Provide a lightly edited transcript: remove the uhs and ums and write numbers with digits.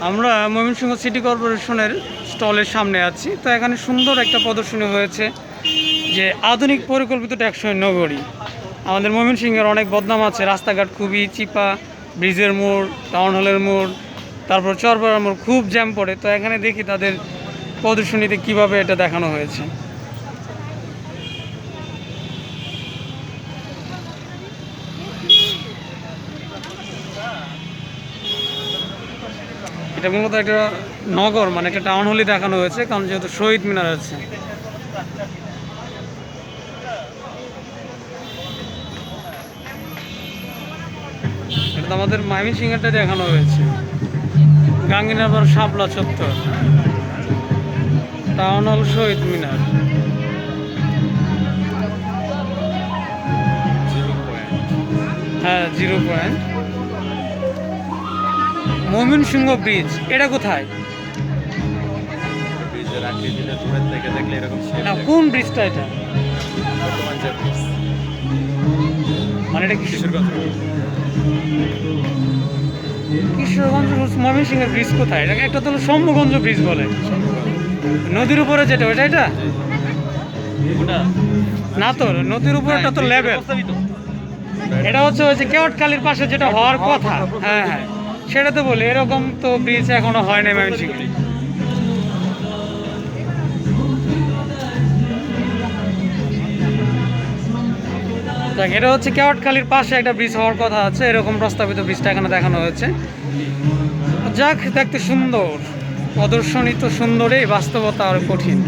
আমরা ময়মনসিংহ সিটি কর্পোরেশনের স্টলের সামনে আছি। তো এখানে সুন্দর একটা প্রদর্শনী হয়েছে যে আধুনিক পরিকল্পিত টেকসই নগরী। আমাদের ময়মনসিংহের অনেক বদনাম আছে, রাস্তাঘাট খুবই চিপা, ব্রিজের মোড়, টাউন হলের মোড়, তারপর চরপাড়ার মোড় খুব জ্যাম পড়ে। তো এখানে দেখি তাদের প্রদর্শনীতে কিভাবে এটা দেখানো হয়েছে। এটা মূলত একটা নগর, মানে একটা টাউন হলই দেখানো হয়েছে, কারণ যেহেতু শহীদ মিনার আছে। এটা তো আমাদের ময়মনসিংহটা দেখানো হয়েছে, গাঙ্গিনারপাড় শাপলা চত্বর, টাউন হল, শহীদ মিনার। হ্যাঁ, 0 পয়েন্ট। ময়মনসিংহ ব্রিজ এটা কোথায়? না, কোন ব্রিজটা এটা? মানে এটা কিশোরগঞ্জ ময়মনসিংহের ব্রিজ কোথায়? এটাকে একটা তো শম্ভুগঞ্জ ব্রিজ বলে, নদীর উপরে যেটা, ওইটা এটা না তো, নদীর উপরেটা তো লেভেল। এটা হচ্ছে ওই যে কেওটখালীর পাশে যেটা হওয়ার কথা। হ্যাঁ হ্যাঁ, সেটা তো বলি, এরকম তো ব্রিজ এখনো হয় না ময়মনসিংহে। দেখ, এটা হচ্ছে কেওটখালীর পাশে একটা ব্রিজ হওয়ার কথা আছে, এরকম প্রস্তাবিত ব্রিজটা এখানে দেখানো হয়েছে। যাক, দেখতে সুন্দর, প্রদর্শনী তো সুন্দরই, বাস্তবতা আর কঠিন।